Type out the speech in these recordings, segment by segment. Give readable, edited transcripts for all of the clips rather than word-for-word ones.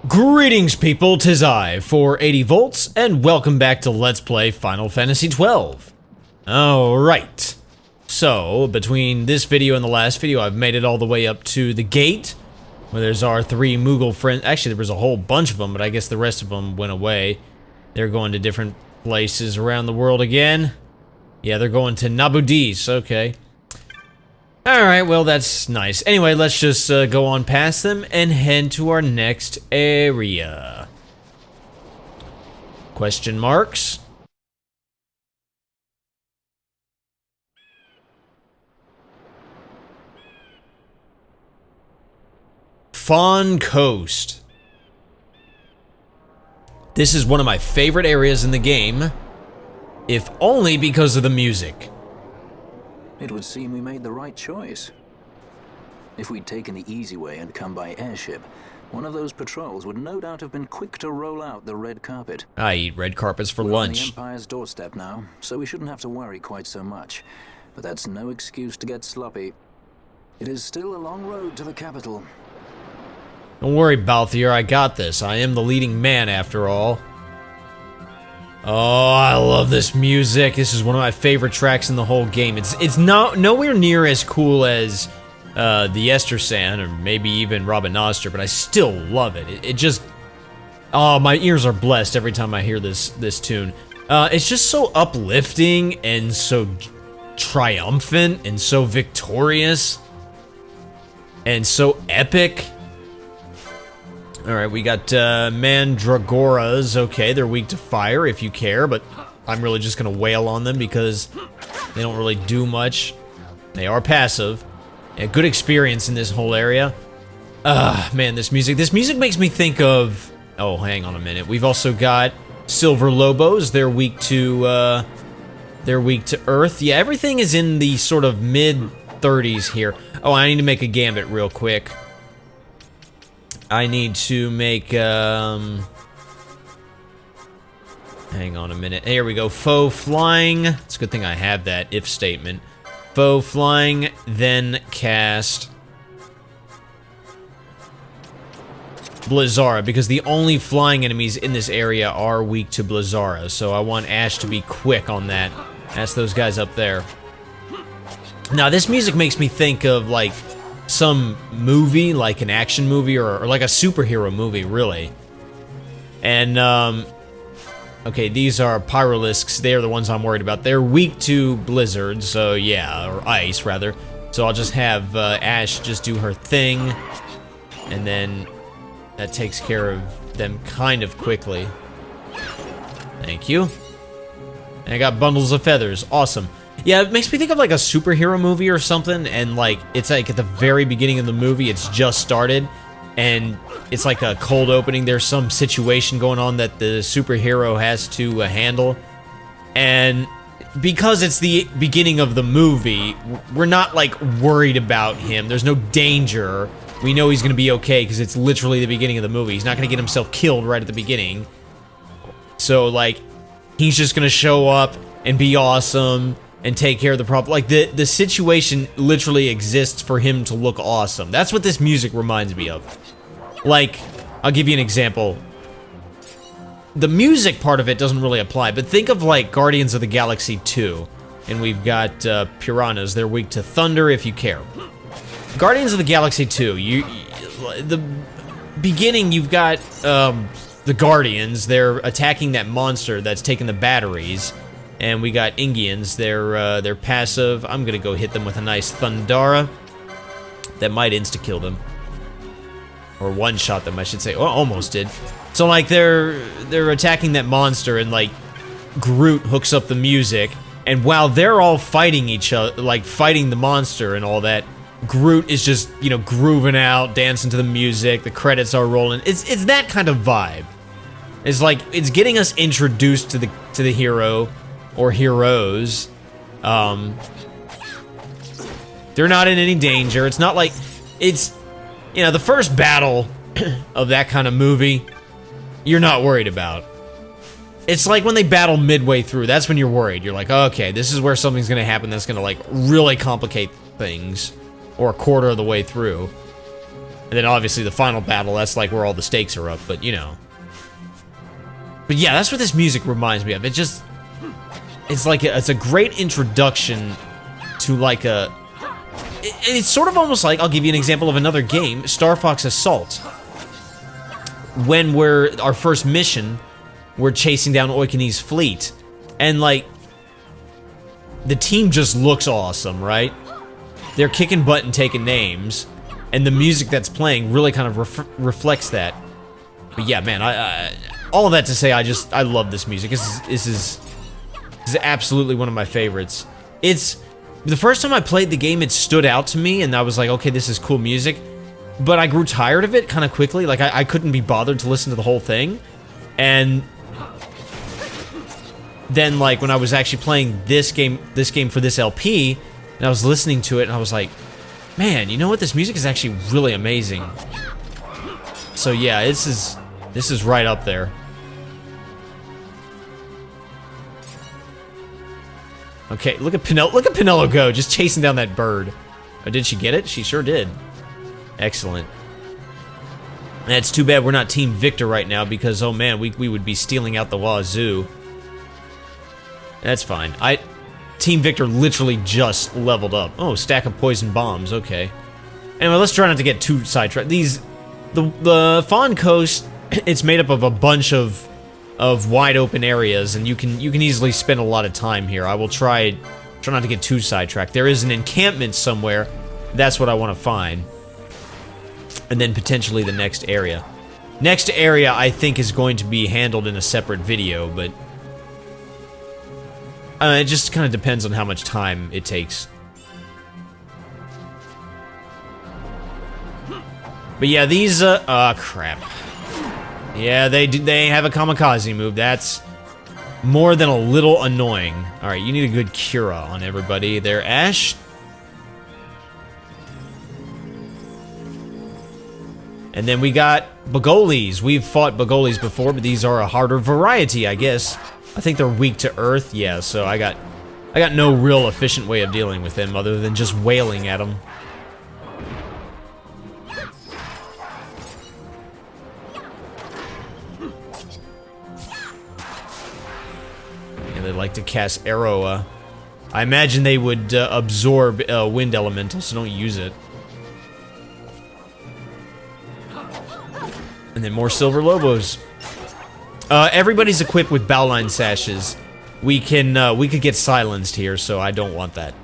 Greetings people, 'tis I, 480 volts, and welcome back to Let's Play Final Fantasy XII. Alright, so between this video and the last video, I've made it all the way up to the gate, where there's our three Moogle friends. Actually, there was a whole bunch of them, but I guess the rest of them went away. They're going to different places around the world again. Yeah, they're going to Nabudis, okay. Alright, well that's nice. Anyway, let's just go on past them and head to our next area. Question marks? Fawn Coast. This is one of my favorite areas in the game, if only because of the music. It would seem we made the right choice. If we'd taken the easy way and come by airship, one of those patrols would no doubt have been quick to roll out the red carpet. I eat red carpets for We're lunch. on the Empire's doorstep now, so we shouldn't have to worry quite so much. But that's no excuse to get sloppy. It is still a long road to the capital. Don't worry, Balthier, I got this. I am the leading man after all. Oh, I love this music. This is one of my favorite tracks in the whole game. It's nowhere near as cool as the Esther-san, or maybe even Robin Noster, but I still love it. It just... Oh, my ears are blessed every time I hear this tune. It's just so uplifting and so triumphant and so victorious and so epic. Alright, we got Mandragoras. Okay, they're weak to fire if you care, but I'm really just gonna wail on them because they don't really do much. They are passive. Yeah, good experience in this whole area. Man, this music makes me think of... Oh, hang on a minute. We've also got Silver Lobos. They're weak to Earth. Yeah, everything is in the sort of mid-30s here. Oh, I need to make a gambit real quick. I need to make, hang on a minute. Here we go. Faux flying. It's a good thing I have that if statement. Faux flying, then cast Blizzara, because the only flying enemies in this area are weak to Blizzara, so I want Ash to be quick on that. That's those guys up there. Now, this music makes me think of, like, some movie, like an action movie, or like a superhero movie, really. And, okay, these are Pyralisks. They're the ones I'm worried about. They're weak to blizzard, so yeah, or ice, rather. So I'll just have Ash just do her thing, and then that takes care of them kind of quickly. Thank you. And I got bundles of feathers. Awesome. Yeah, it makes me think of like a superhero movie or something, and like, it's like at the very beginning of the movie, it's just started, and it's like a cold opening. There's some situation going on that the superhero has to handle, and because it's the beginning of the movie, we're not like worried about him. There's no danger. We know he's gonna be okay because it's literally the beginning of the movie. He's not gonna get himself killed right at the beginning. So like, he's just gonna show up and be awesome and take care of the problem. Like, the situation literally exists for him to look awesome. That's what this music reminds me of. Like, I'll give you an example. The music part of it doesn't really apply, but think of, like, Guardians of the Galaxy 2. And we've got Piranhas. They're weak to thunder if you care. Guardians of the Galaxy 2, the beginning, you've got the Guardians. They're attacking that monster that's taking the batteries. And we got Ingians. They're passive. I'm gonna go hit them with a nice Thundara. That might insta-kill them. Or one-shot them, I should say. Oh, almost did. So, like, they're attacking that monster, and, like, Groot hooks up the music. And while they're all fighting each other, like, fighting the monster and all that, Groot is just, you know, grooving out, dancing to the music. The credits are rolling. It's that kind of vibe. It's like, it's getting us introduced to the hero or heroes. They're not in any danger. It's not like, it's, you know, the first battle of that kind of movie, you're not worried about. It's like when they battle midway through, that's when you're worried. You're like, okay, this is where something's gonna happen that's gonna, like, really complicate things. Or a quarter of the way through. And then obviously the final battle, that's like where all the stakes are up, but you know. But yeah, that's what this music reminds me of. It just, it's like, it's a great introduction to like a, it's sort of almost like, I'll give you an example of another game, Star Fox Assault. When our first mission, we're chasing down Oikone's fleet. And like, the team just looks awesome, right? They're kicking butt and taking names. And the music that's playing really kind of reflects that. But yeah, man, all of that to say, I love this music. This is absolutely one of my favorites. It's, the first time I played the game, it stood out to me, and I was like, okay, this is cool music. But I grew tired of it kind of quickly. Like, I couldn't be bothered to listen to the whole thing. And then, like, when I was actually playing this game for this LP, and I was listening to it, and I was like, man, you know what? This music is actually really amazing. So yeah, this is right up there. Okay, look at Pinello go, just chasing down that bird. Oh, did she get it? She sure did. Excellent. That's too bad we're not Team Victor right now, because oh man, we would be stealing out the wazoo. That's fine. Team Victor literally just leveled up. Oh, stack of poison bombs, okay. Anyway, let's try not to get too sidetracked. The Fawn Coast, it's made up of a bunch of wide open areas, and you can easily spend a lot of time here. I will try not to get too sidetracked. There is an encampment somewhere. That's what I want to find. And then potentially the next area. Next area I think is going to be handled in a separate video, but it just kind of depends on how much time it takes. But yeah, these crap. Yeah, they have a kamikaze move. That's more than a little annoying. All right, you need a good Cura on everybody there, Ash. And then we got Bagolis. We've fought Bagolis before, but these are a harder variety, I guess. I think they're weak to earth. Yeah, so I got no real efficient way of dealing with them other than just wailing at them. Yeah, they like to cast arrow. I imagine they would absorb wind elemental, so don't use it. And then more Silver Lobos. Everybody's equipped with Bowline Sashes. We could get silenced here, so I don't want that.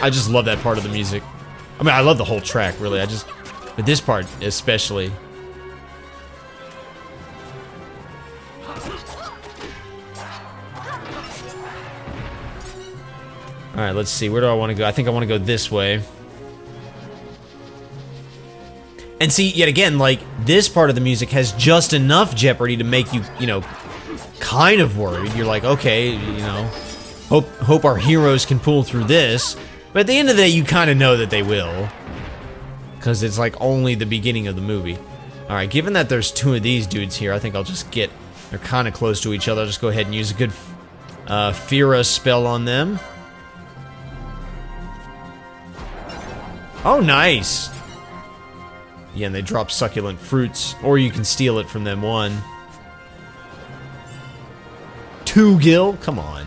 I just love that part of the music. I mean, I love the whole track, really. But this part especially. Alright, let's see. Where do I want to go? I think I want to go this way. And see, yet again, like, this part of the music has just enough jeopardy to make you, you know, kind of worried. You're like, okay, you know, hope our heroes can pull through this. But at the end of the day, you kind of know that they will. Because it's, like, only the beginning of the movie. Alright, given that there's two of these dudes here, I think I'll just get... They're kind of close to each other. I'll just go ahead and use a good Fira spell on them. Oh, nice! Yeah, and they drop succulent fruits, or you can steal it from them. 1. 2 gil? Come on.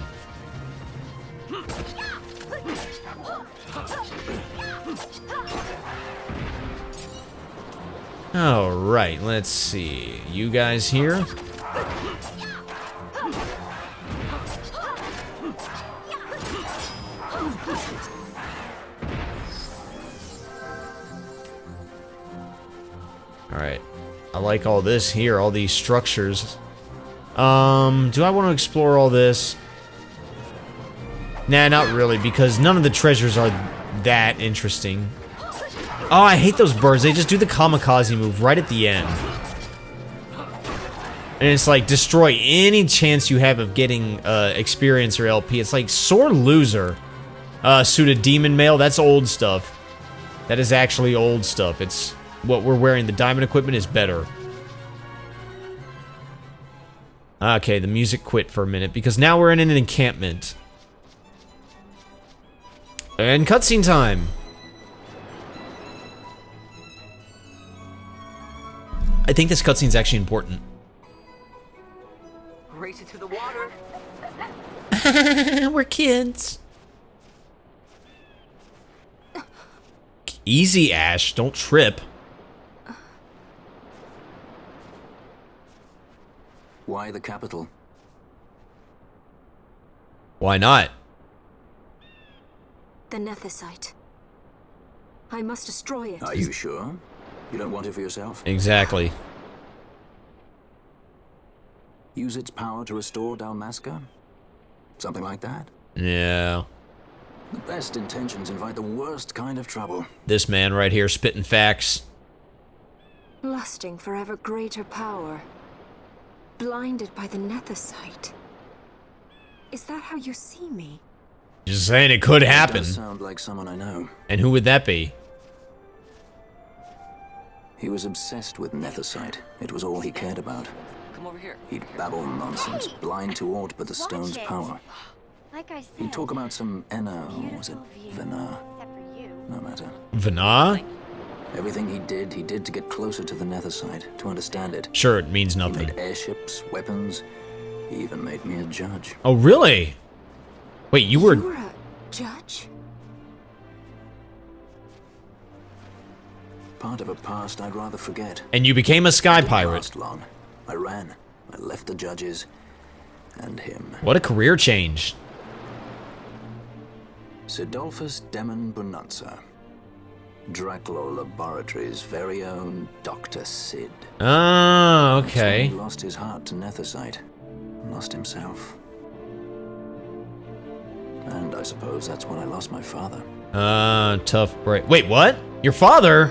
Alright, let's see. You guys here? Alright. I like all this here, all these structures. Do I want to explore all this? Nah, not really, because none of the treasures are that interesting. Oh, I hate those birds. They just do the kamikaze move right at the end. And it's like, destroy any chance you have of getting experience or LP. It's like, sore loser. Suited demon mail, that's old stuff. That is actually old stuff. It's... what we're wearing, the diamond equipment, is better. Okay, the music quit for a minute because now we're in an encampment. And cutscene time. I think this cutscene's actually important. Race it to the water. We're kids. Easy, Ash. Don't trip. Why the capital? Why not? The Nethicite. I must destroy it. Are you sure? You don't want it for yourself? Exactly. Use its power to restore Dalmasca? Something like that? Yeah. The best intentions invite the worst kind of trouble. This man right here spitting facts. Lusting for ever greater power. Blinded by the Nethicite. Is that how you see me? Just saying it could It happen. does sound like someone I know. And who would that be? He was obsessed with Nethicite. It was all he cared about. Come over here. He'd babble nonsense, blind to aught but the stone's it. power. Like I said, He'd talk about some Enna, or was it beautiful view. Vena? Except for you. No matter. Vana? Everything he did to get closer to the Nethicite, to understand it. Sure, it means He nothing. made airships, weapons. He even made me a judge. Oh, really? Wait, you were... You're a judge? Part of a past I'd rather forget. And you became a sky Didn't pirate. last long. I ran. I left the judges and him. What a career change. Sidolphus Demon Bonanza. Draclo Laboratories' very own Dr. Sid. Ah, He okay. lost his heart to Nethicite. Lost himself. And I suppose that's when I lost my father. Tough break. Wait, what? Your father?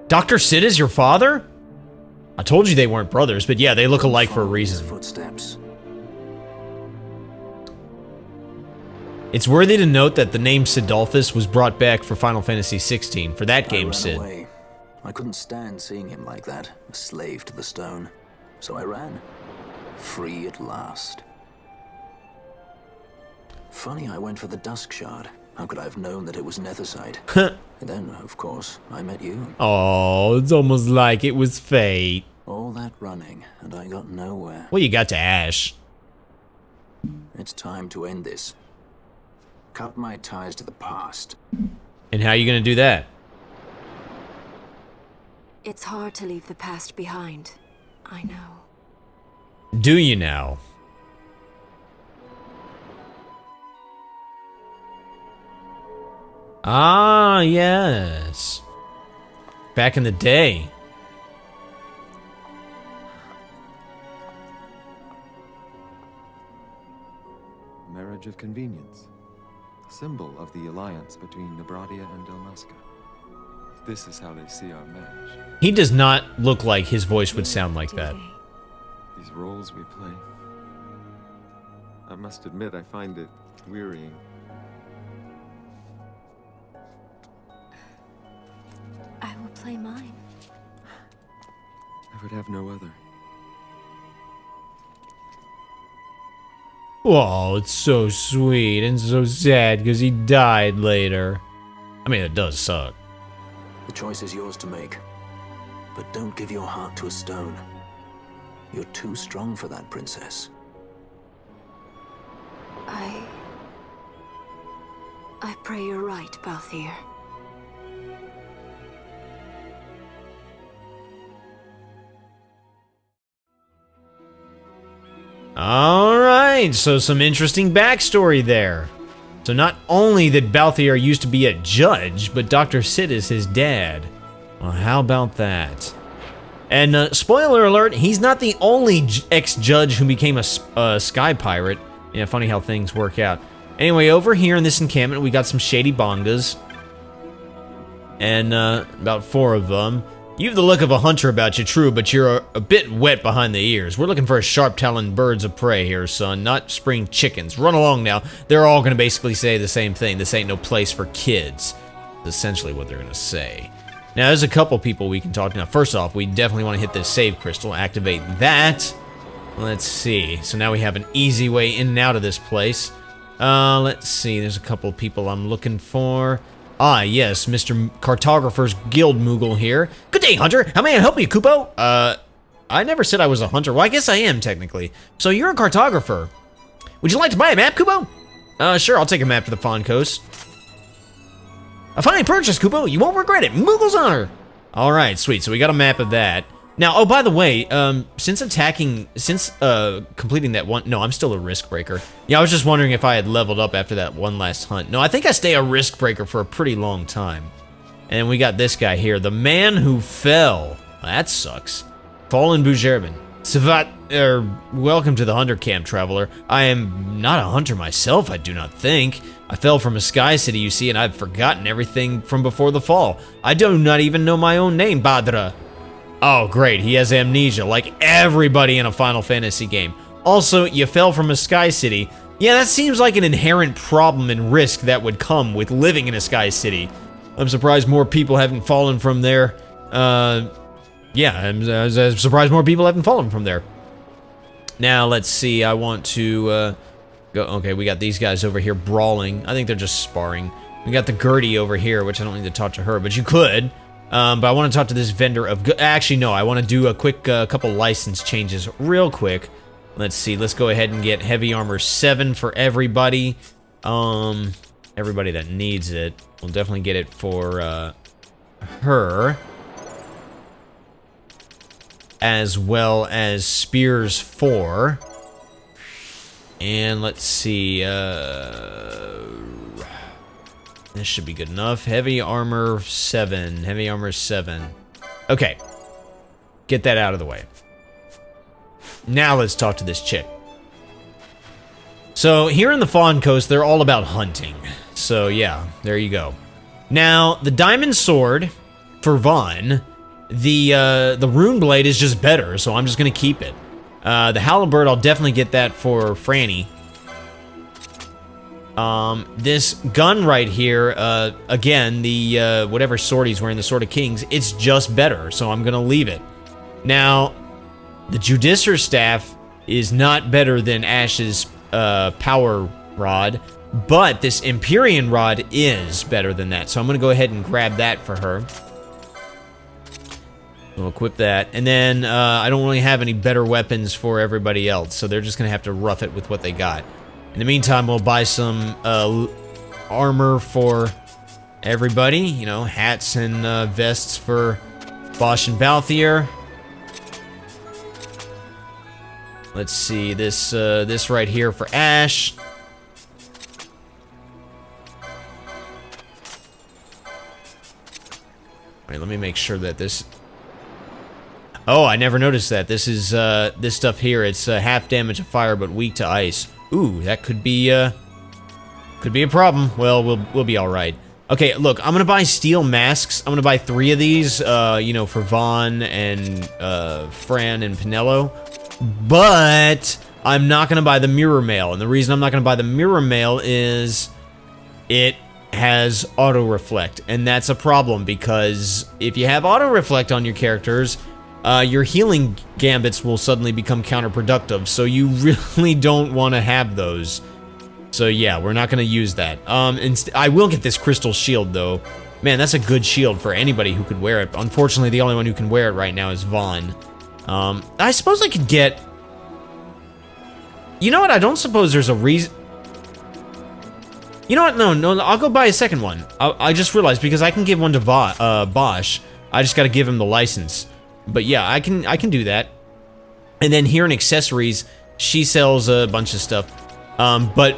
Dr. Sid is your father? I told you they weren't brothers, but yeah, they look alike for a Followed his reason. Footsteps. It's worthy to note that the name Sidolphus was brought back for Final Fantasy XVI, for that I game, ran Sid. away. I couldn't stand seeing him like that, a slave to the stone. So I ran. Free at last. Funny I went for the Dusk Shard. How could I have known that it was Nethicite? And then, of course, I met you. Oh, it's almost like it was fate. All that running, and I got nowhere. Well, you got to Ash. It's time to end this. Cut my ties to the past. And how are you gonna do that? It's hard to leave the past behind. I know. Do you now? Ah, yes. Back in the day. Marriage of convenience. Symbol of the alliance between Nebradia and Dalmasca. This is how they see our match. He does not look like his voice would sound like Do that. they? These roles we play. I must admit, I find it wearying. I will play mine. I would have no other. Oh, it's so sweet and so sad because he died later. I mean, it does suck. The choice is yours to make. But don't give your heart to a stone. You're too strong for that, princess. I pray you're right, Balthier. Alright, so some interesting backstory there. So not only did Balthier used to be a judge, but Dr. Sid is his dad. Well, how about that? And spoiler alert, he's not the only ex-judge who became a sky pirate. Yeah, funny how things work out. Anyway, over here in this encampment, we got some shady bongas. And about 4 of them. You have the look of a hunter about you, true, but you're a bit wet behind the ears. We're looking for sharp-taloned birds of prey here, son, not spring chickens. Run along now. They're all gonna basically say the same thing. This ain't no place for kids. That's essentially what they're gonna say. Now, there's a couple people we can talk to. Now, first off, we definitely want to hit this save crystal, activate that. Let's see. So now we have an easy way in and out of this place. Let's see. There's a couple of people I'm looking for. Ah, yes, Mr. Cartographer's Guild Moogle here. Good day, Hunter. How may I help you, Kupo? I never said I was a hunter. Well, I guess I am, technically. So you're a cartographer. Would you like to buy a map, Kupo? Sure, I'll take a map to the Fawn Coast. A fine purchase, Kupo. You won't regret it. Moogle's honor. All right, sweet. So we got a map of that. Now, oh, by the way, since completing that one, no, I'm still a risk breaker. Yeah, I was just wondering if I had leveled up after that one last hunt. No, I think I stay a risk breaker for a pretty long time. And we got this guy here, the man who fell. That sucks. Fallen Bujerban. Savat, welcome to the hunter camp, traveler. I am not a hunter myself, I do not think. I fell from a sky city, you see, and I've forgotten everything from before the fall. I do not even know my own name, Badra. Oh, great, he has amnesia, like everybody in a Final Fantasy game. Also, you fell from a sky city. Yeah, that seems like an inherent problem and risk that would come with living in a sky city. I'm surprised more people haven't fallen from there. Yeah, I'm surprised more people haven't fallen from there. Now, let's see, I want to, go, okay, we got these guys over here brawling. I think they're just sparring. We got the Gertie over here, which I don't need to talk to her, but you could. But I want to talk to this vendor of, actually, no, I want to do a quick, couple license changes real quick. Let's see, let's go ahead and get Heavy Armor 7 for everybody. Everybody that needs it. We'll definitely get it for, her. As well as Spears 4. And let's see, this should be good enough. Heavy Armor 7. Heavy Armor 7. Okay. Get that out of the way. Now let's talk to this chick. So, here in the Fawn Coast, they're all about hunting. So, yeah, there you go. Now, the Diamond Sword, for Vaughn, the Rune Blade is just better, so I'm just gonna keep it. The Halberd, I'll definitely get that for Franny. This gun right here, again, the, whatever sword he's wearing, the Sword of Kings, it's just better, so I'm gonna leave it. Now, the Judicer Staff is not better than Ash's, Power Rod, but this Empyrean Rod is better than that, so I'm gonna go ahead and grab that for her. We'll equip that, and then, I don't really have any better weapons for everybody else, so they're just gonna have to rough it with what they got. In the meantime, we'll buy some armor for everybody. You know, hats and vests for Bosch and Balthier. Let's see, this this right here for Ash. Wait, let me make sure that this... Oh, I never noticed that. This is, this stuff here, it's half damage of fire but weak to ice. Ooh, that could be a problem. Well, we'll be all right. Okay, look, I'm gonna buy steel masks. I'm gonna buy 3 of these, you know, for Vaughn and Fran and Pinello. But I'm not gonna buy the mirror mail, and the reason I'm not gonna buy the mirror mail is it has auto reflect, and that's a problem because if you have auto reflect on your characters, your healing gambits will suddenly become counterproductive, so you really don't want to have those. So yeah, we're not going to use that. I will get this crystal shield, though. Man, that's a good shield for anybody who could wear it. Unfortunately, the only one who can wear it right now is Vaughn. I suppose I could get... You know what? I don't suppose there's a reason... You know what? No, I'll go buy a second one. I just realized, because I can give one to Bosch. I just got to give him the license. But yeah, I can do that. And then here in accessories, she sells a bunch of stuff. But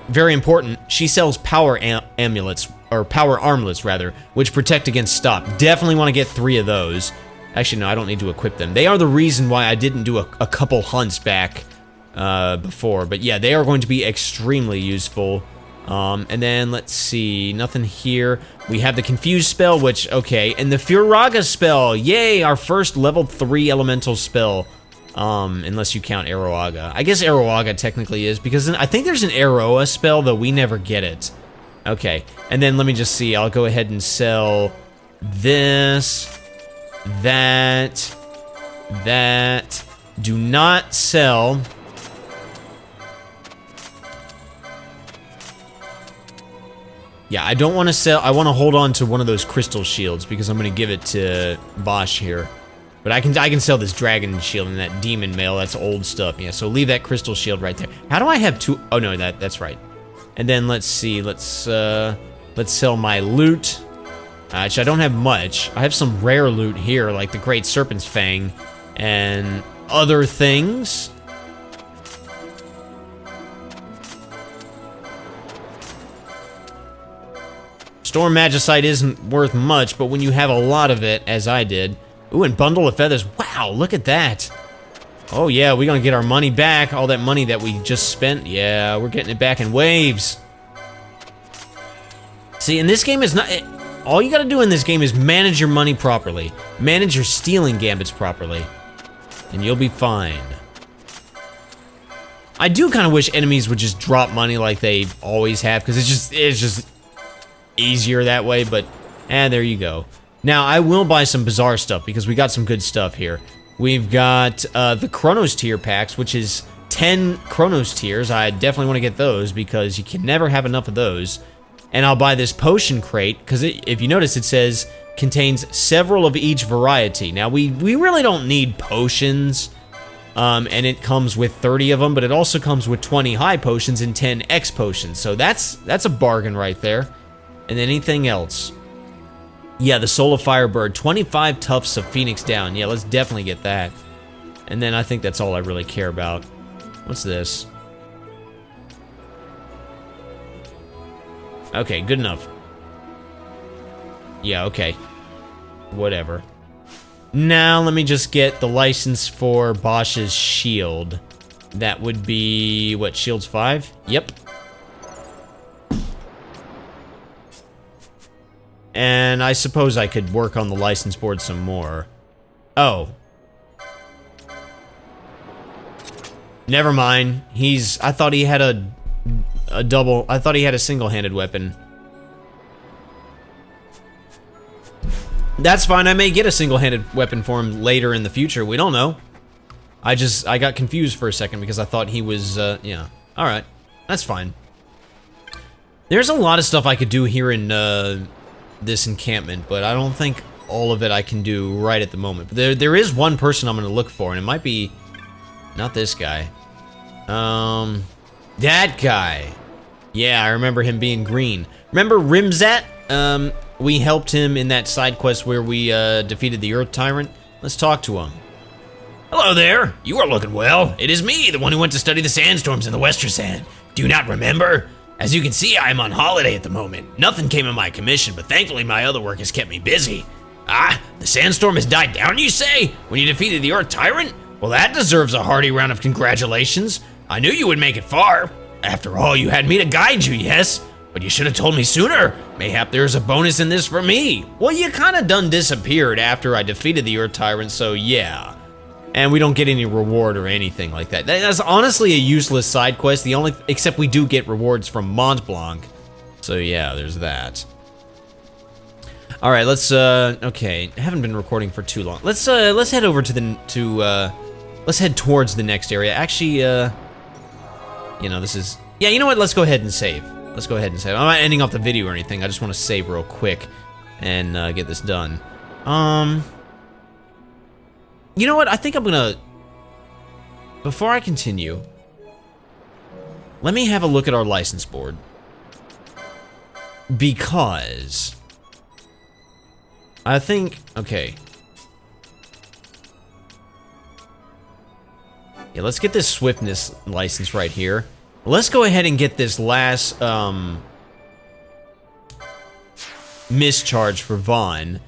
very important, she sells power amulets, or power armlets rather, which protect against stop. Definitely want to get 3 of those. Actually, no, I don't need to equip them. They are the reason why I didn't do a couple hunts back before. But yeah, they are going to be extremely useful. And then, let's see, nothing here. We have the Confuse spell, which, okay, and the Furaga spell, yay, our first level 3 elemental spell, unless you count Aroaga. I guess Aroaga technically is, because I think there's an Aroa spell, though we never get it. Okay, and then let me just see, I'll go ahead and sell this, that. Do not sell. Yeah, I don't want to sell. I want to hold on to one of those crystal shields because I'm going to give it to Bosch here. But I can sell this dragon shield and that demon mail. That's old stuff. Yeah, so leave that crystal shield right there. How do I have two? Oh no, that's right. And then let's see. Let's sell my loot. Which I don't have much. I have some rare loot here, like the Great Serpent's Fang and other things. Storm Magicite isn't worth much, but when you have a lot of it, as I did. Ooh, and Bundle of Feathers. Wow, look at that. Oh yeah, we're gonna get our money back. All that money that we just spent. Yeah, we're getting it back in waves. See, and this game is not... all you gotta do in this game is manage your money properly. Manage your stealing gambits properly. And you'll be fine. I do kind of wish enemies would just drop money like they always have, because it's just easier that way, but there you go. Now, I will buy some bizarre stuff, because we got some good stuff here. We've got the Chronos tier packs, which is 10 Chronos tiers. I definitely want to get those, because you can never have enough of those. And I'll buy this potion crate, because if you notice, it says contains several of each variety. Now, we really don't need potions, and it comes with 30 of them, but it also comes with 20 high potions and 10 X potions. So that's a bargain right there. And anything else? Yeah, the Soul of Firebird, 25 tufts of Phoenix down. Yeah, let's definitely get that. And then I think that's all I really care about. What's this? Okay, good enough. Yeah, okay. Whatever. Now, let me just get the license for Bosch's shield. That would be, what, shields 5? Yep. And I suppose I could work on the license board some more. Oh. Never mind. I thought he had a double... I thought he had a single-handed weapon. That's fine. I may get a single-handed weapon for him later in the future. We don't know. I got confused for a second because I thought he was, yeah. Alright. That's fine. There's a lot of stuff I could do here in, this encampment, but I don't think all of it I can do right at the moment. But there is one person I'm gonna look for, and it might be... not this guy. That guy. Yeah, I remember him being green. Remember Rimzat? We helped him in that side quest where we defeated the Earth Tyrant. Let's talk to him. Hello there. You are looking well. It is me, the one who went to study the sandstorms in the Western Sand. Do you not remember? As you can see, I am on holiday at the moment. Nothing came of my commission, but thankfully my other work has kept me busy. Ah, the sandstorm has died down, you say? When you defeated the Earth Tyrant? Well, that deserves a hearty round of congratulations. I knew you would make it far. After all, you had me to guide you, yes? But you should have told me sooner. Mayhap there's a bonus in this for me. Well, you kind of done disappeared after I defeated the Earth Tyrant, so yeah. And we don't get any reward or anything like that. That's honestly a useless side quest, except we do get rewards from Mont Blanc. So yeah, there's that. All right, let's okay, I haven't been recording for too long. Let's head over to let's head towards the next area. Actually, you know, yeah, you know what? Let's go ahead and save. Let's go ahead and save. I'm not ending off the video or anything. I just want to save real quick and get this done. You know what? I think I'm gonna... before I continue, let me have a look at our license board. Because... I think... okay. Yeah, let's get this swiftness license right here. Let's go ahead and get this last, mischarge for Vaughn.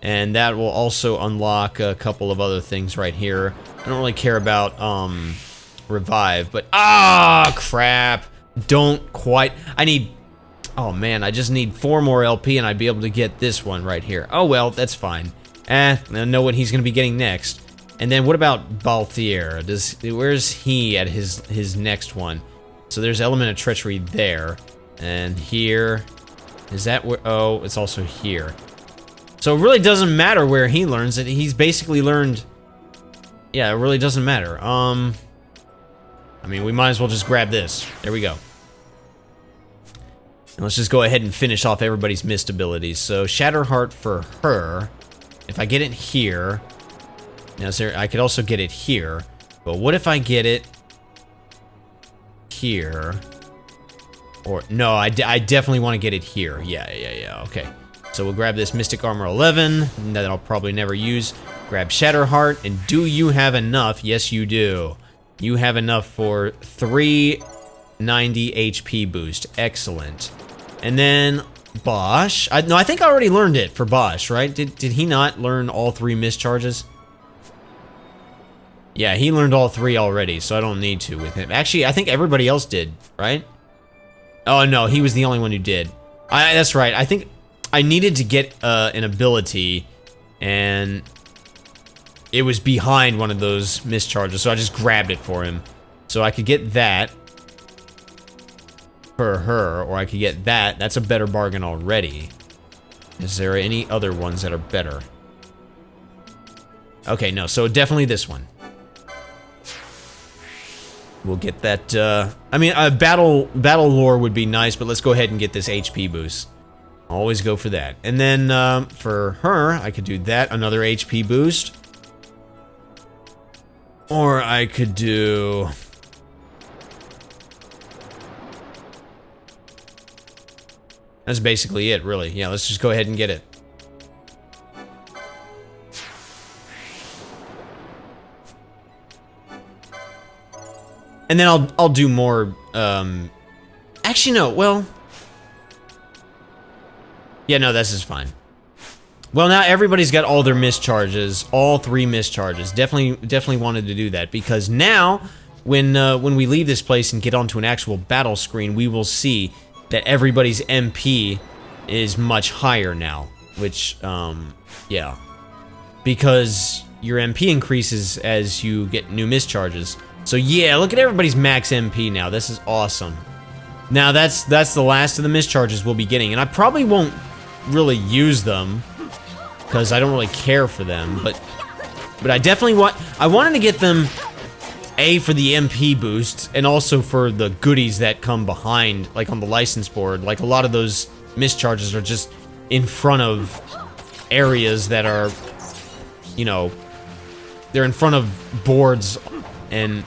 And that will also unlock a couple of other things right here. I don't really care about, revive, but... ah, crap! Don't quite... I need... oh, man, I just need 4 more LP and I'd be able to get this one right here. Oh, well, that's fine. I know what he's gonna be getting next. And then what about Balthier? Where's he at his next one? So there's Element of Treachery there. And here... is that where... oh, it's also here. So it really doesn't matter where he learns it. He's basically learned... Yeah, it really doesn't matter. I mean, we might as well just grab this. There we go. And let's just go ahead and finish off everybody's missed abilities. So, Shatterheart for her. If I get it here... Now, I could also get it here. But what if I get it... here? Or... No, I definitely want to get it here. Yeah, okay. So we'll grab this Mystic Armor 11, that I'll probably never use. Grab Shatterheart, and do you have enough? Yes, you do. You have enough for 390 HP boost. Excellent. And then Bosch. No, I think I already learned it for Bosch, right? Did he not learn all 3 mischarges? Yeah, he learned all 3 already, so I don't need to with him. Actually, I think everybody else did, right? Oh, no, he was the only one who did. That's right. I think I needed to get an ability, and it was behind one of those mischarges, so I just grabbed it for him. So I could get that for her, or I could get that. That's a better bargain already. Is there any other ones that are better? Okay, no, so definitely this one. We'll get that, I mean, battle lore would be nice, but let's go ahead and get this HP boost. Always go for that. And then, for her, I could do that, another HP boost. Or I could do... That's basically it, really. Yeah, let's just go ahead and get it. And then I'll do more, actually, no, well... Yeah, no, this is fine. Well, now everybody's got all their mischarges, all 3 mischarges. Definitely wanted to do that, because now, when we leave this place and get onto an actual battle screen, we will see that everybody's MP is much higher now, which, yeah. Because your MP increases as you get new mischarges. So yeah, look at everybody's max MP now. This is awesome. Now that's the last of the mischarges we'll be getting, and I probably won't really use them because I don't really care for them, but I definitely wanted to get them for the MP boost and also for the goodies that come behind, like on the license board. Like a lot of those mischarges are just in front of areas that are, you know, they're in front of boards and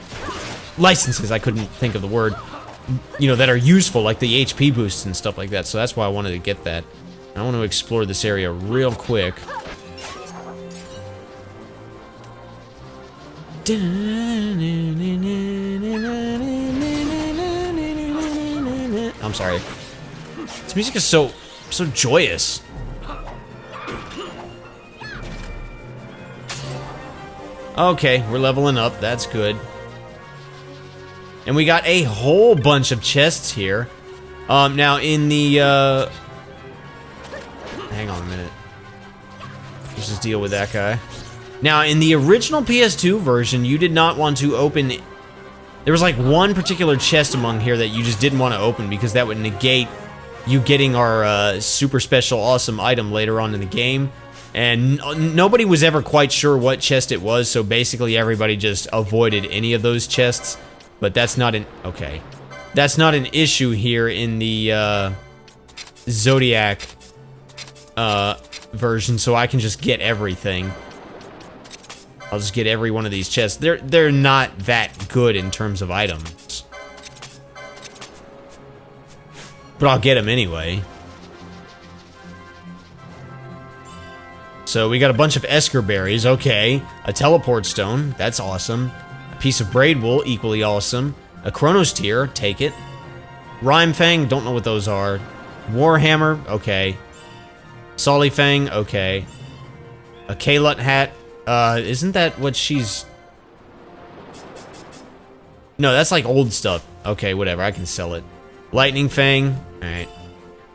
licenses, I couldn't think of the word, you know, that are useful, like the HP boosts and stuff like that. So that's why I wanted to get that. I want to explore this area real quick. I'm sorry. This music is so joyous. Okay, we're leveling up. That's good. And we got a whole bunch of chests here. Now in the, hang on a minute. Let's just deal with that guy. Now, in the original PS2 version, you did not want to open... There was like one particular chest among here that you just didn't want to open because that would negate you getting our super special awesome item later on in the game. And nobody was ever quite sure what chest it was, so basically everybody just avoided any of those chests. But that's not an... Okay. That's not an issue here in the Zodiac version, so I can just get everything. I'll just get every one of these chests. They're not that good in terms of items. But I'll get them anyway. So we got a bunch of Esker berries, okay. A teleport stone, that's awesome. A piece of braid wool, equally awesome. A Chronos tear, take it. Rhyme Fang, don't know what those are. Warhammer, okay. Solly Fang, okay. A Kalut hat. Isn't that what she's... No, that's like old stuff. Okay, whatever, I can sell it. Lightning Fang, alright.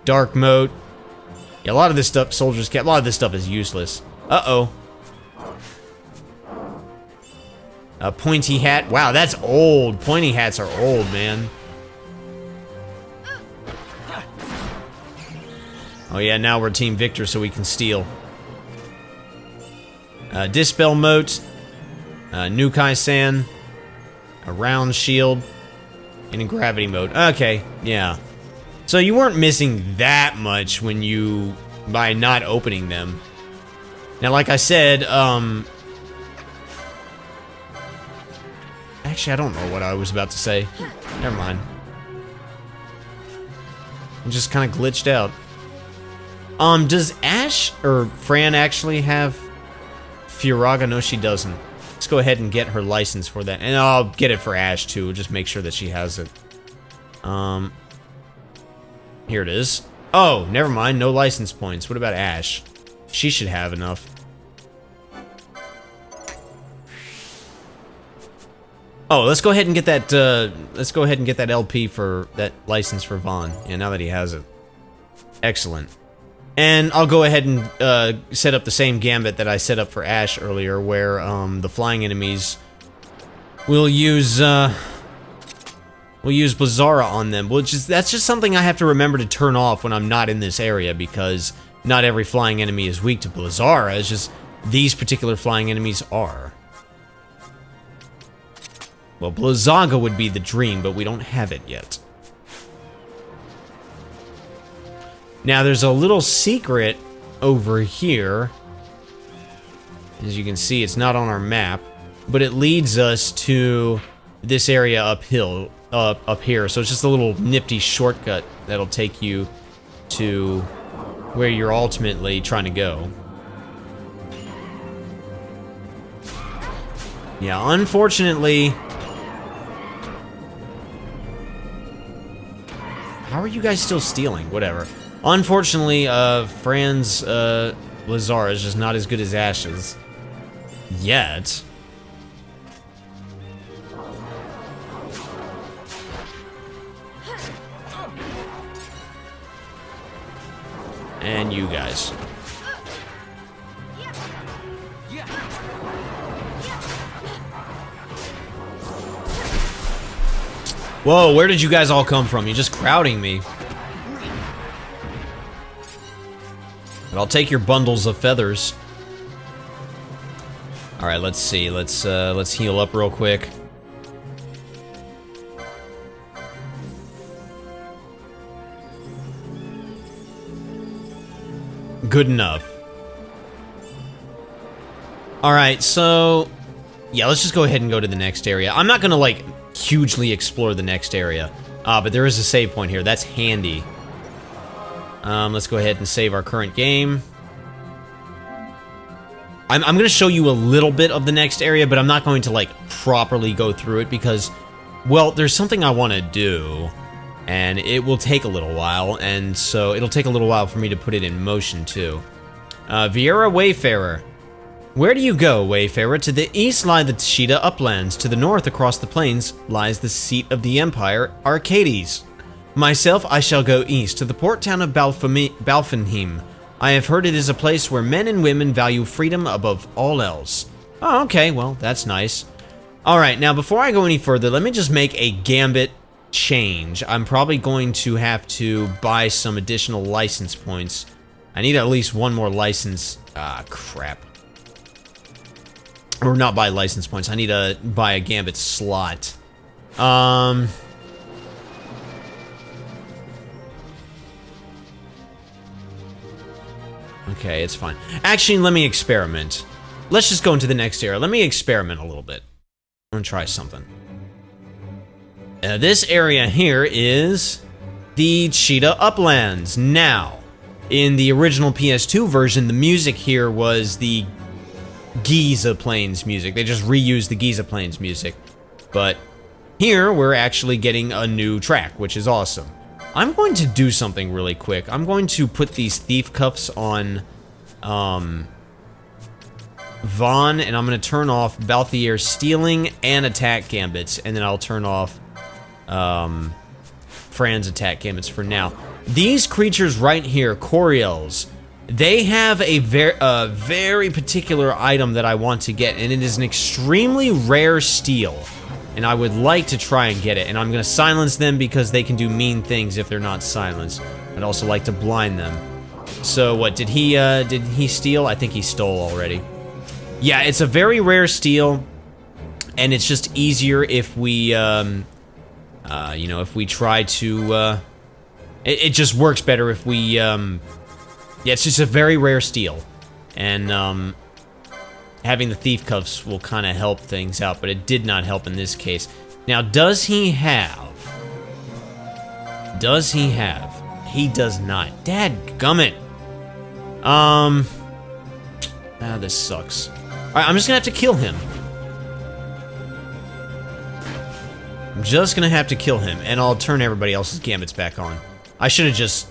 Dark Moat. Yeah, a lot of this stuff, Soldier's Cap, a lot of this stuff is useless. Uh-oh. A Pointy Hat. Wow, that's old. Pointy hats are old, man. Oh yeah, now we're Team Victor, so we can steal. Dispel Mote, Nukai San, a round shield, and a gravity mode. Okay, yeah. So you weren't missing that much by not opening them. Now, like I said, actually, I don't know what I was about to say. Never mind. I just kind of glitched out. Does Ash or Fran actually have Furaga? No, she doesn't. Let's go ahead and get her license for that. And I'll get it for Ash, too. Just make sure that she has it. Here it is. Oh, never mind. No license points. What about Ash? She should have enough. Oh, let's go ahead and get that, LP for that license for Vaughn. Yeah, now that he has it. Excellent. And I'll go ahead and set up the same gambit that I set up for Ash earlier, where the flying enemies will use Blizzara on them. That's just something I have to remember to turn off when I'm not in this area, because not every flying enemy is weak to Blizzara. It's just these particular flying enemies are. Well, Blizzaga would be the dream, but we don't have it yet. Now, there's a little secret over here. As you can see, it's not on our map, but it leads us to this area uphill, up here. So it's just a little nifty shortcut that'll take you to where you're ultimately trying to go. Yeah, unfortunately... How are you guys still stealing? Whatever. Unfortunately, Fran's Blizzara is just not as good as Ash's. Yet. And you guys. Whoa, where did you guys all come from? You're just crowding me. But I'll take your bundles of feathers. All right, let's see. Let's heal up real quick. Good enough. All right, so yeah, let's just go ahead and go to the next area. I'm not gonna like hugely explore the next area, but there is a save point here. That's handy. Let's go ahead and save our current game. I'm going to show you a little bit of the next area, but I'm not going to, like, properly go through it because, well, there's something I want to do, and it will take a little while, and so it'll take a little while for me to put it in motion, too. Viera Wayfarer. Where do you go, Wayfarer? To the east lie the Tshida uplands. To the north, across the plains, lies the seat of the Empire, Arcades. Myself, I shall go east, to the port town of Balfenheim. I have heard it is a place where men and women value freedom above all else. Oh, okay, well, that's nice. Alright, now before I go any further, let me just make a gambit change. I'm probably going to have to buy some additional license points. I need at least one more license. Ah, crap. Or not buy license points, I need to buy a gambit slot. Okay, it's fine. Actually, let me experiment. Let's just go into the next area. Let me experiment a little bit. I'm gonna try something. This area here is the Tshida Uplands. Now, in the original PS2 version, the music here was the Giza Plains music. They just reused the Giza Plains music. But here, we're actually getting a new track, which is awesome. I'm going to do something really quick. I'm going to put these thief cuffs on Vaughn, and I'm going to turn off Balthier's stealing and attack gambits, and then I'll turn off Fran's attack gambits for now. These creatures right here, Coriels, they have a very particular item that I want to get, and it is an extremely rare steal. And I would like to try and get it, and I'm gonna silence them because they can do mean things if they're not silenced. I'd also like to blind them. So what, did he steal? I think he stole already. Yeah, it's a very rare steal, and it's just easier if we, you know, if we try to, it just works better if we, yeah, it's just a very rare steal, and, having the thief cuffs will kind of help things out, but it did not help in this case. Now, does he have? He does not. Dadgummit. This sucks. Alright, I'm just gonna have to kill him. I'm just gonna have to kill him, and I'll turn everybody else's gambits back on. I should have just...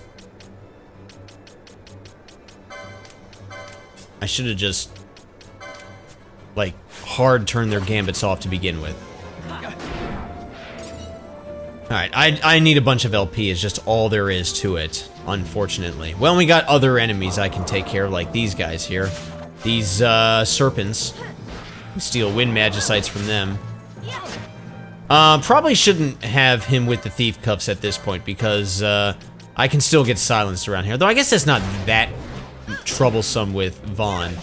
like, hard turned their gambits off to begin with. Alright, I need a bunch of LP, is just all there is to it, unfortunately. Well, we got other enemies I can take care of, like these guys here. These, serpents. Steal wind magicites from them. Probably shouldn't have him with the thief cuffs at this point, because, I can still get silenced around here. Though I guess that's not that troublesome with Vaughn.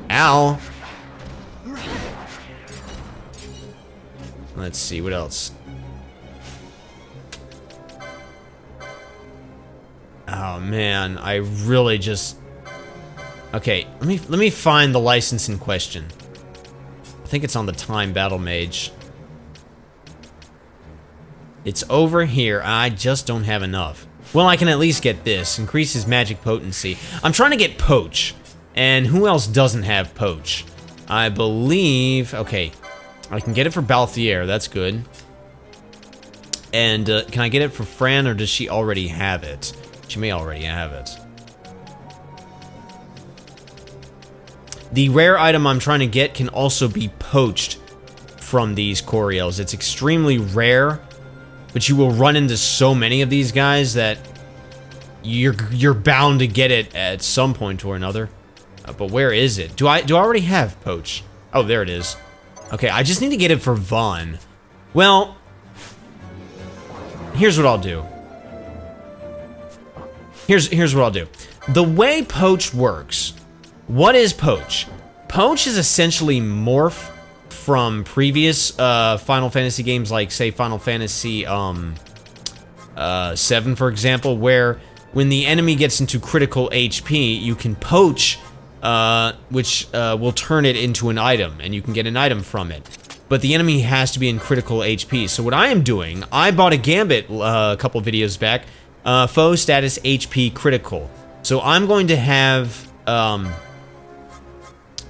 Ow! Let's see, what else? Oh man, I really just... Okay, let me find the license in question. I think it's on the Time Battle Mage. It's over here. I just don't have enough. Well, I can at least get this. Increases magic potency. I'm trying to get Poach. And who else doesn't have Poach? I believe... Okay. I can get it for Balthier. That's good. And can I get it for Fran, or does she already have it? She may already have it. The rare item I'm trying to get can also be poached from these Coriels. It's extremely rare, but you will run into so many of these guys that you're bound to get it at some point or another. But where is it? Do I already have Poach? Oh, there it is. Okay, I just need to get it for Vaughn. Well, here's what I'll do. Here's what I'll do. The way Poach works, what is Poach? Poach is essentially morph from previous Final Fantasy games, like say Final Fantasy VII, for example, where when the enemy gets into critical HP, you can poach, which will turn it into an item, and you can get an item from it. But the enemy has to be in critical HP. So what I am doing, I bought a gambit a couple videos back, foe status HP critical. So I'm going to have,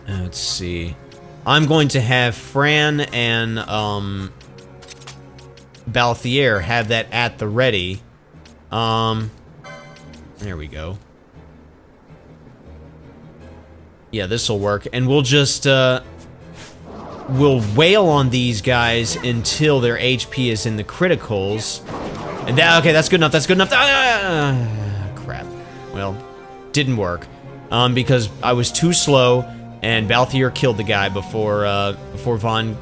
let's see, I'm going to have Fran and Balthier have that at the ready. There we go. Yeah, this'll work, and we'll just, we'll wail on these guys until their HP is in the criticals. And that, okay, that's good enough, that's good enough. Crap. Well, didn't work. Because I was too slow, and Balthier killed the guy before Vaughn...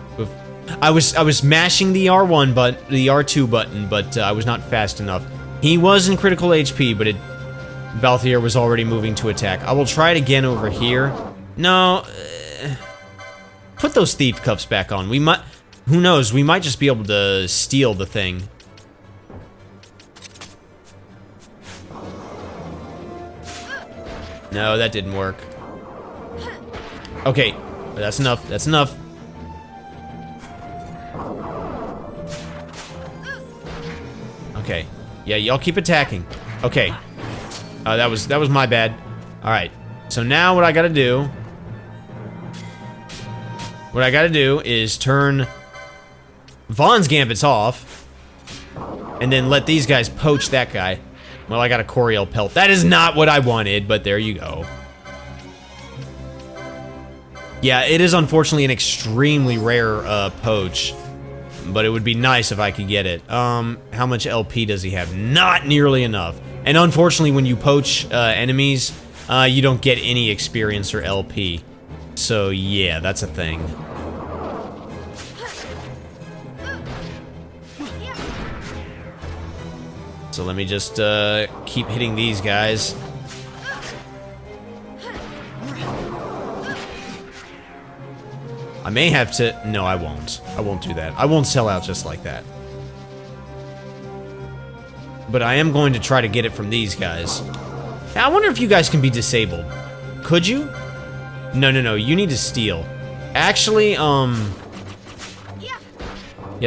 I was mashing the R1 the R2 button, but I was not fast enough. He was in critical HP, but Balthier was already moving to attack. I will try it again over here. No, put those thief cuffs back on. We might, who knows, we might just be able to steal the thing. No, that didn't work. Okay, that's enough, that's enough. Okay, yeah, y'all keep attacking. Okay. That was my bad. Alright, so now what I gotta do... What I gotta do is turn Vaughn's gambits off, and then let these guys poach that guy. Well, I got a Coriel pelt. That is not what I wanted, but there you go. Yeah, it is unfortunately an extremely rare poach, but it would be nice if I could get it. How much LP does he have? Not nearly enough. And unfortunately, when you poach enemies, you don't get any experience or LP. So yeah, that's a thing. So let me just keep hitting these guys. I may have to... No, I won't. I won't do that. I won't sell out just like that. But I am going to try to get it from these guys. Now, I wonder if you guys can be disabled. Could you? No, no, no. You need to steal. Actually, yeah,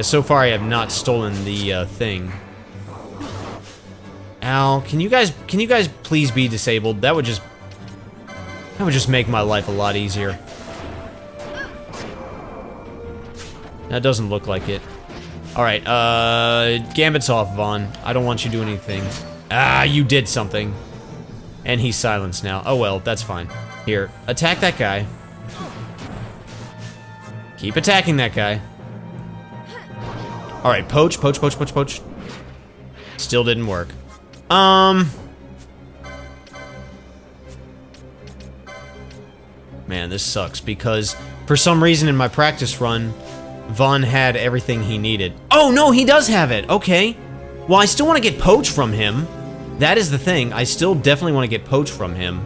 so far I have not stolen the, thing. Al, can you guys please be disabled? That would just make my life a lot easier. That doesn't look like it. Alright, Gambit's off, Vaughn. I don't want you doing anything. Ah, you did something. And he's silenced now. Oh well, that's fine. Here, attack that guy. Keep attacking that guy. Alright, poach, poach, poach, poach, poach. Still didn't work. Man, this sucks because for some reason in my practice run, Vaughn had everything he needed. Oh, no, he does have it. Okay. Well, I still want to get poach from him. That is the thing. I still definitely want to get poach from him.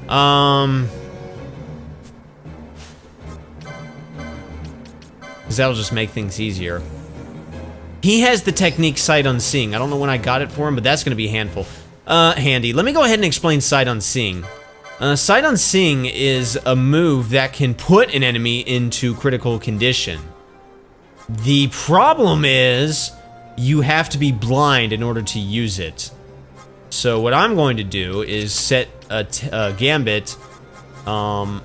Because that'll just make things easier. He has the technique Sight Unseen. I don't know when I got it for him, but that's going to be handy. Let me go ahead and explain Sight Unseen. Sight Unseen is a move that can put an enemy into critical condition. The problem is you have to be blind in order to use it. So what I'm going to do is set a Gambit foe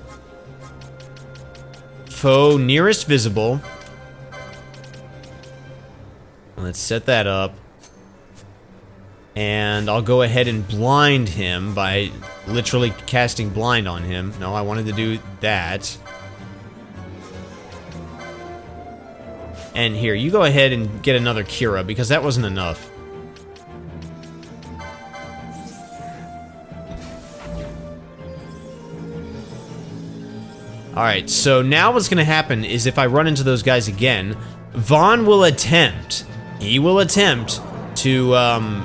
nearest visible. Let's set that up. And I'll go ahead and blind him by literally casting blind on him. No, I wanted to do that. And here, you go ahead and get another Kira, because that wasn't enough. Alright, so now what's gonna happen is if I run into those guys again, Vaughn will attempt... He will attempt to,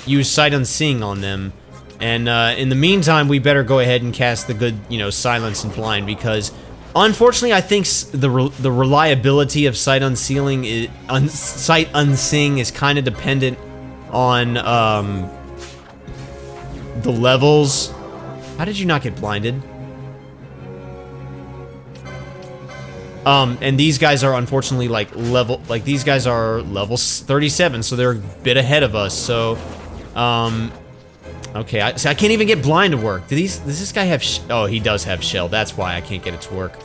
use Sight Unseen on them. And, in the meantime, we better go ahead and cast the good, you know, Silence and Blind, because... Unfortunately, I think the reliability of Sight Unseen is kind of dependent on, the levels. How did you not get blinded? And these guys are unfortunately these guys are level 37, so they're a bit ahead of us, so, okay, I can't even get blind to work. Does this guy have oh, he does have shell, that's why I can't get it to work.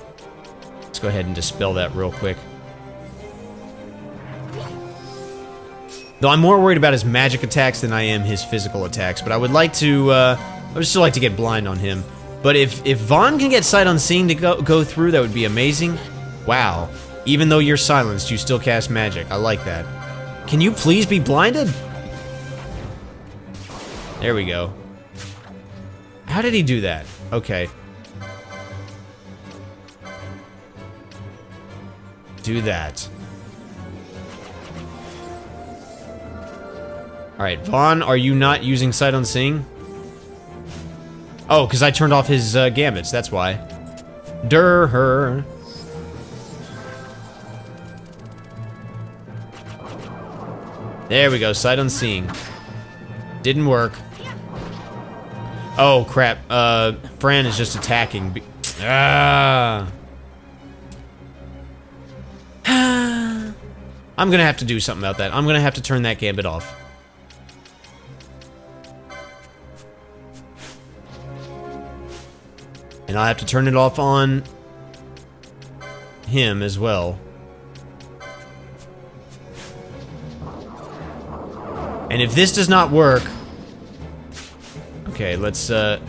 Let's go ahead and dispel that real quick. Though I'm more worried about his magic attacks than I am his physical attacks, but I would like to, I would still like to get blind on him. But if Vaughn can get Sight Unseen to go through, that would be amazing. Wow. Even though you're silenced, you still cast magic. I like that. Can you please be blinded? There we go. How did he do that? Okay. Do that. Alright, Vaughn, are you not using Sight Unseen? Oh, because I turned off his gambits, that's why. Her. There we go, Sight Unseen. Didn't work. Oh, crap. Fran is just attacking. I'm gonna have to do something about that. I'm gonna have to turn that gambit off. And I'll have to turn it off on him as well. And if this does not work... Okay, let's go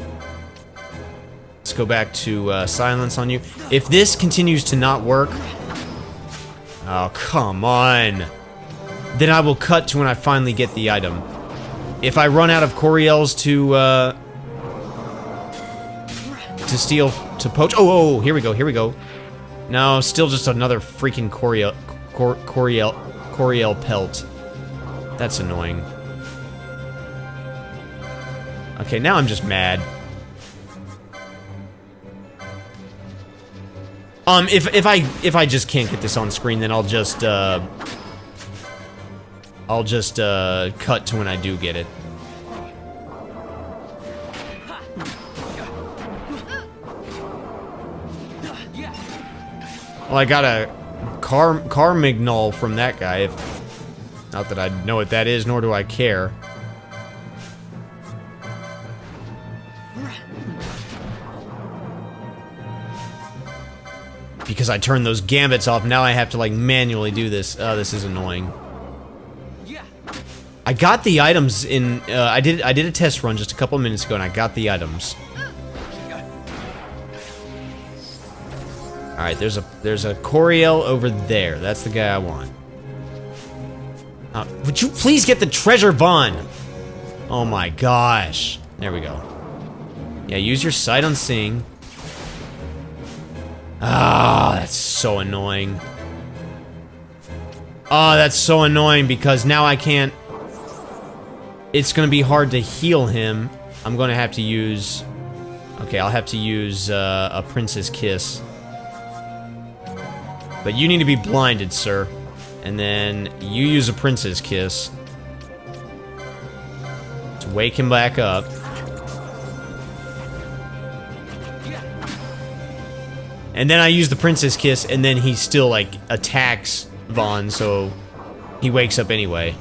back to silence on you. If this continues to not work... Oh, come on. Then I will cut to when I finally get the item. If I run out of Coriels to steal, to poach... Oh, here we go, here we go. No, still just another freaking Coriel pelt. That's annoying. Okay, now I'm just mad. If I just can't get this on screen, then I'll just cut to when I do get it. Well, I got a Carmignol from that guy. Not that I know what that is, nor do I care. Because I turned those gambits off, now I have to like manually do this. Oh, this is annoying. I got the items in. I did a test run just a couple minutes ago, and I got the items. All right, there's a Coriel over there. That's the guy I want. Would you please get the treasure Vaughn? Oh my gosh. There we go. Yeah, use your sight unseen. Ah, that's so annoying. Oh, that's so annoying because now I can't. It's gonna be hard to heal him. I'm gonna have to use. Okay, I'll have to use a Prince's Kiss. But you need to be blinded, sir. And then you use a Prince's Kiss to wake him back up. And then I use the Prince's Kiss, and then he still, like, attacks Vaughn, so he wakes up anyway.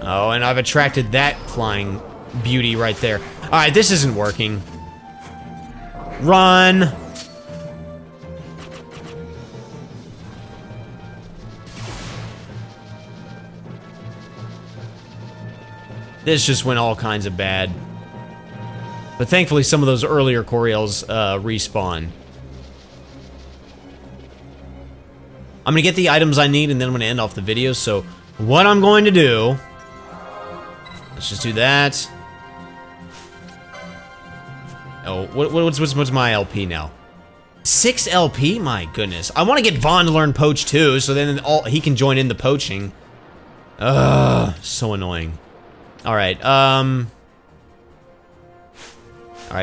Oh, and I've attracted that flying beauty right there. Alright, this isn't working. Run! This just went all kinds of bad. But thankfully some of those earlier Coriels respawn. I'm gonna get the items I need and then I'm gonna end off the video, so what I'm going to do... Let's just do that. Oh, what's my LP now? 6 LP? My goodness. I want to get Vaughn to learn Poach too, so then he can join in the poaching. Ugh, so annoying. Alright, alright,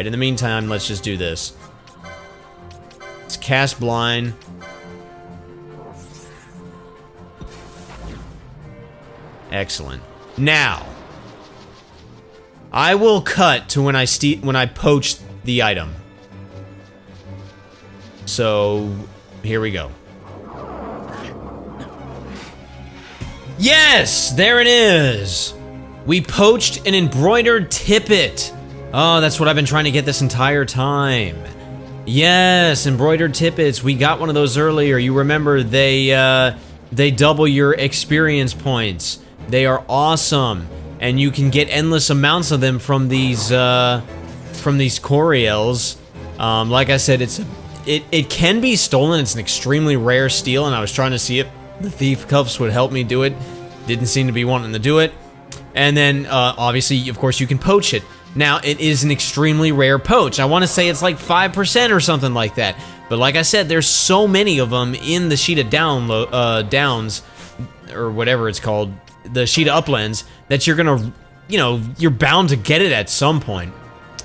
in the meantime, let's just do this. Let's cast Blind. Excellent. Now, I will cut to when I poach the item. So, here we go. Yes! There it is! We poached an embroidered tippet. Oh, that's what I've been trying to get this entire time. Yes, embroidered tippets. We got one of those earlier. You remember they double your experience points. They are awesome. And you can get endless amounts of them from these Coriels. Like I said, it can be stolen. It's an extremely rare steal, and I was trying to see if the thief cuffs would help me do it. Didn't seem to be wanting to do it. And then, obviously, of course, you can poach it. Now, it is an extremely rare poach. I want to say it's like 5% or something like that. But like I said, there's so many of them in the Sheeta Downs, or whatever it's called, the Sheeta Uplands, that you're gonna, you know, you're bound to get it at some point.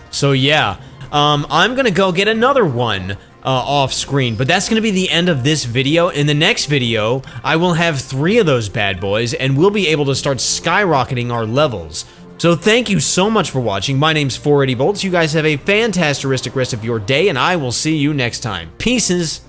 So yeah, I'm gonna go get another one off screen, but that's gonna be the end of this video. In the next video, I will have 3 of those bad boys, and we'll be able to start skyrocketing our levels. So thank you so much for watching. My name's 480 Volts. You guys have a fantastic rest of your day, and I will see you next time. Pieces.